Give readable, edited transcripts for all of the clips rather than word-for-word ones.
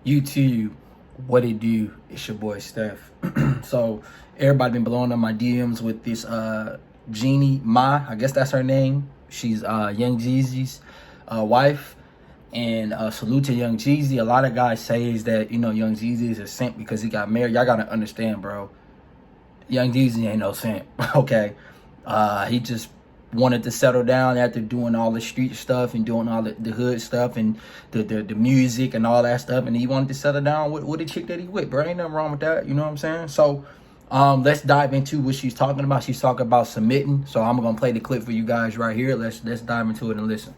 YouTube, what it do? It's your boy Steph. So everybody been blowing up my DMs with this Jeannie Mai, I guess that's her name. She's Young Jeezy's wife. And salute to Young Jeezy. A lot of guys say is that, Young Jeezy is a simp because he got married. Y'all gotta understand, bro. Young Jeezy ain't no simp, okay? He just wanted to settle down after doing all the street stuff and doing all the hood stuff and the music and all that stuff, and he wanted to settle down with a chick that he with, bro. Ain't nothing wrong with that, you know what I'm saying? So let's dive into what she's talking about. She's talking about submitting. So I'm gonna play the clip for you guys right here. Let's dive into it and listen.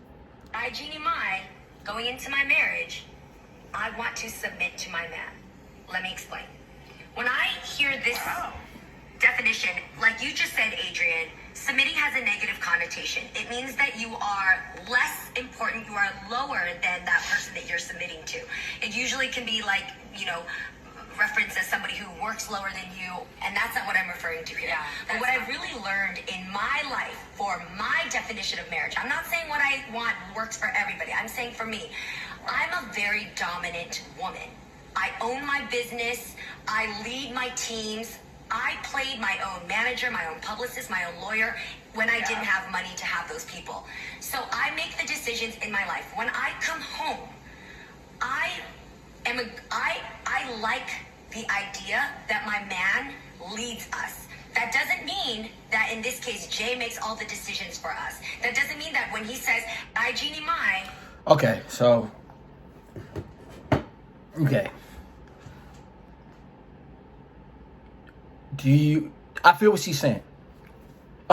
I, Jeannie Mai, going into my marriage, I want to submit to my man. Let me explain. When I hear this definition, like you just said, Adrian, submitting has a negative connotation. It means that you are less important, you are lower than that person that you're submitting to. It usually can be like, referenced as somebody who works lower than you, and that's not what I'm referring to here. Yeah, but what I really learned in my life for my definition of marriage, I'm not saying what I want works for everybody. I'm saying for me, I'm a very dominant woman. I own my business. I lead my teams. I played my own manager, my own publicist, my own lawyer when I didn't have money to have those people. So I make the decisions in my life. When I come home, I like the idea that my man leads us. That doesn't mean that in this case, Jay makes all the decisions for us. That doesn't mean that when he says, I, Jeannie Mai. Okay, so, okay. I feel what she's saying.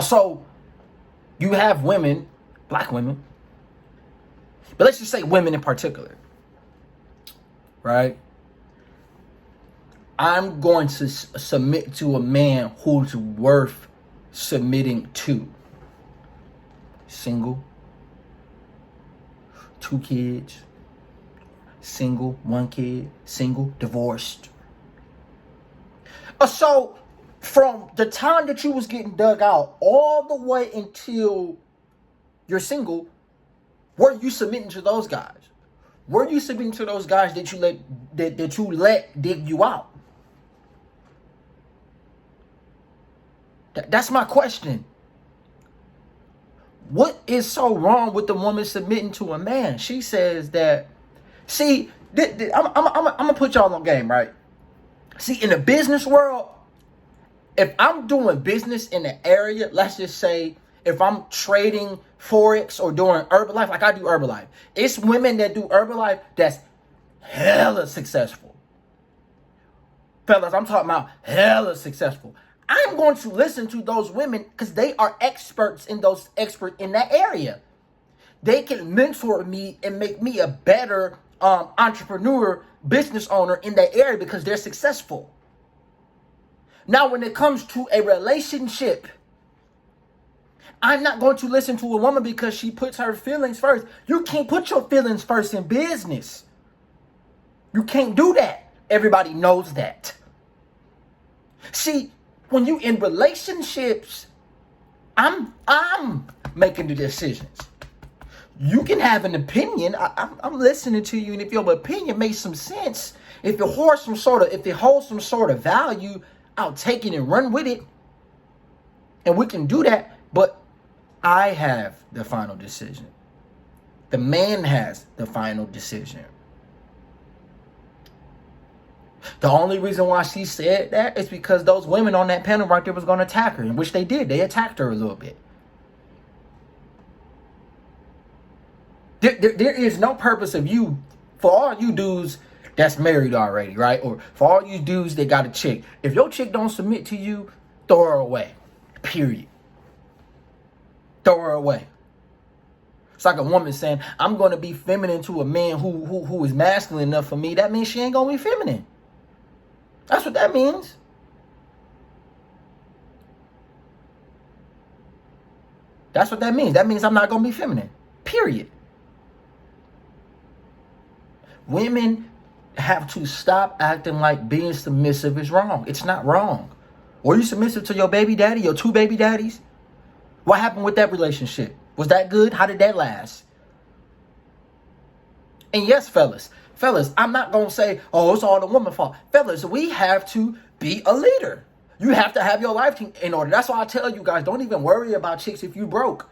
So, you have women, black women, but let's just say women in particular, right? I'm going to submit to a man who's worth submitting to. Single, 2 kids, single, 1 kid, single, divorced. So, from the time that you was getting dug out all the way until you're single, were you submitting to those guys? Were you submitting to those guys that you let dig you out? That's my question. What is so wrong with the woman submitting to a man? She says that, see, I'm gonna put y'all on game, right? See, in the business world, if I'm doing business in the area, let's just say if I'm trading Forex or doing Herbalife, like I do Herbalife, it's women that do Herbalife that's hella successful. Fellas, I'm talking about hella successful. I'm going to listen to those women because they are experts in that area. They can mentor me and make me a better entrepreneur, business owner in that area because they're successful. Now, when it comes to a relationship, I'm not going to listen to a woman because she puts her feelings first. You can't put your feelings first in business. You can't do that. Everybody knows that. See, when you in relationships, I'm making the decisions. You can have an opinion. I'm listening to you, and if your opinion makes some sense, if it holds some sort of value, I'll take it and run with it. And we can do that, but I have the final decision. The man has the final decision. The only reason why she said that is because those women on that panel right there was going to attack her, in which they did. They attacked her a little bit. There is no purpose of you, for all you dudes that's married already, right? Or for all you dudes that got a chick. If your chick don't submit to you, throw her away. Period. Throw her away. It's like a woman saying, I'm going to be feminine to a man who is masculine enough for me. That means she ain't going to be feminine. That's what that means. That's what that means. That means I'm not going to be feminine. Period. Women have to stop acting like being submissive is wrong. It's not wrong. Were you submissive to your baby daddy, your 2 baby daddies? What happened with that relationship? Was that good? How did that last? And yes, fellas, Fellas, I'm not going to say, oh, it's all the woman's fault. Fellas, we have to be a leader. You have to have your life team in order. That's why I tell you guys, don't even worry about chicks if you broke.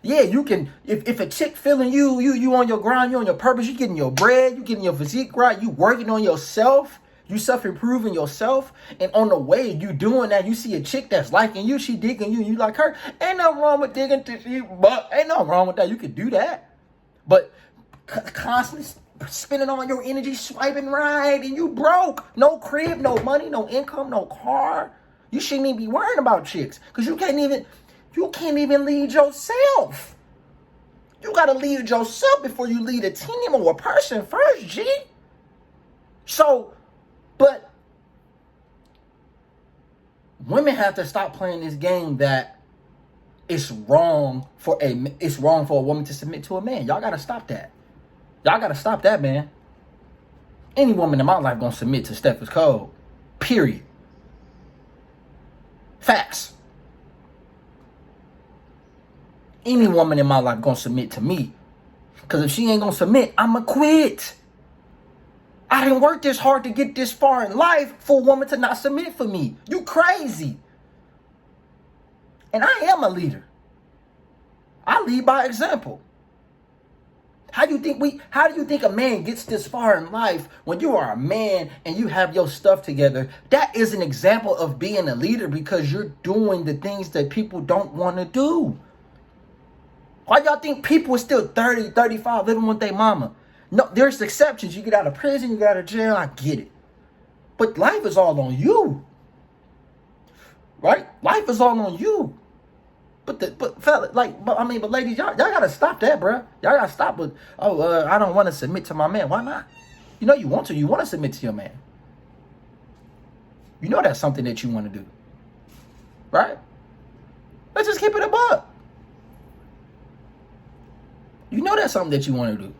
Yeah, you can, if a chick feeling you on your grind, you on your purpose, you getting your bread, you getting your physique right, you working on yourself, you self-improving yourself, and on the way you doing that, you see a chick that's liking you, she digging you, you like her. Ain't nothing wrong with digging to you, but ain't nothing wrong with that. You can do that. But constantly spending all your energy swiping right, and you broke. No crib, no money, no income, no car. You shouldn't even be worrying about chicks, because you can't even lead yourself. You gotta lead yourself before you lead a team or a person first, G. So, but women have to stop playing this game that it's wrong for a woman to submit to a man. Y'all gotta stop that. Y'all gotta stop that, man. Any woman in my life gonna submit to Steph is cold. Period. Facts. Any woman in my life gonna submit to me. Because if she ain't gonna submit, I'ma quit. I didn't work this hard to get this far in life for a woman to not submit for me. You crazy. And I am a leader. I lead by example. How do you think a man gets this far in life when you are a man and you have your stuff together? That is an example of being a leader, because you're doing the things that people don't want to do. Why y'all think people are still 30, 35 living with their mama? No, there's exceptions. You get out of prison, you get out of jail, I get it. But life is all on you. Right? Life is all on you. But ladies, y'all gotta stop that, bruh. Y'all gotta stop with, I don't want to submit to my man. Why not? You know you want to. You want to submit to your man. You know that's something that you want to do. Right? Let's just keep it a buck. You know that's something that you want to do.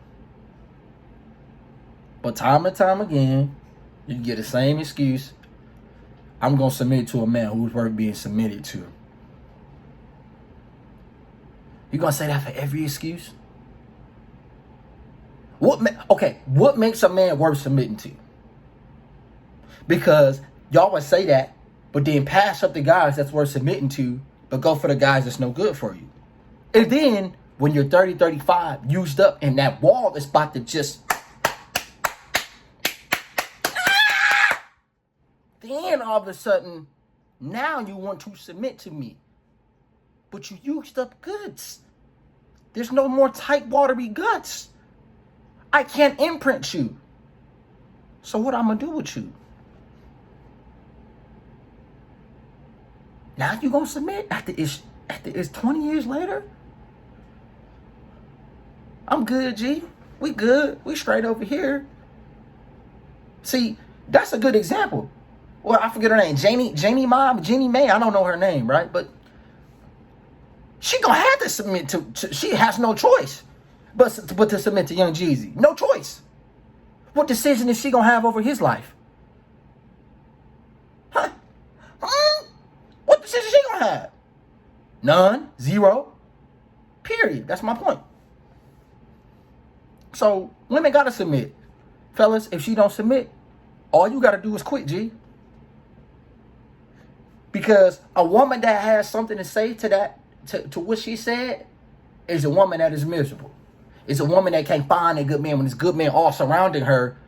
But time and time again, you get the same excuse. I'm going to submit to a man who's worth being submitted to. You going to say that for every excuse? What makes a man worth submitting to? Because y'all would say that, but then pass up the guys that's worth submitting to, but go for the guys that's no good for you. And then when you're 30, 35, used up, and that wall is about to just... Then all of a sudden, now you want to submit to me. But you used up goods. There's no more tight, watery guts. I can't imprint you. So what I'm going to do with you? Now you going to submit after it's 20 years later? I'm good, G. We good. We straight over here. See, that's a good example. Well, I forget her name. Jeannie Mae. I don't know her name, right? But she gonna have to submit to she has no choice but to submit to Young Jeezy. No choice. What decision is she gonna have over his life? Huh? What decision she gonna have? None. Zero. Period. That's my point. So women gotta submit. Fellas, if she don't submit, all you gotta do is quit, G. Because a woman that has something to say to that, to what she said, is a woman that is miserable. It's a woman that can't find a good man when there's good men all surrounding her,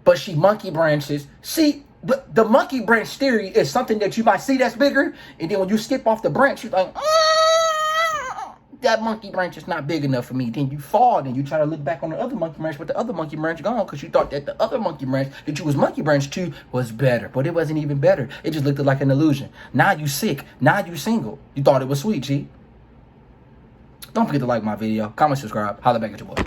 but she monkey branches. See, the monkey branch theory is something that you might see that's bigger, and then when you skip off the branch, you're like, that monkey branch is not big enough for me. Then you fall, then you try to look back on the other monkey branch, but the other monkey branch gone because you thought that the other monkey branch that you was monkey branch to was better, but it wasn't even better. It just looked like an illusion. Now you sick. Now you single. You thought it was sweet, G. Don't forget to like my video, comment, subscribe, holla back at your boy.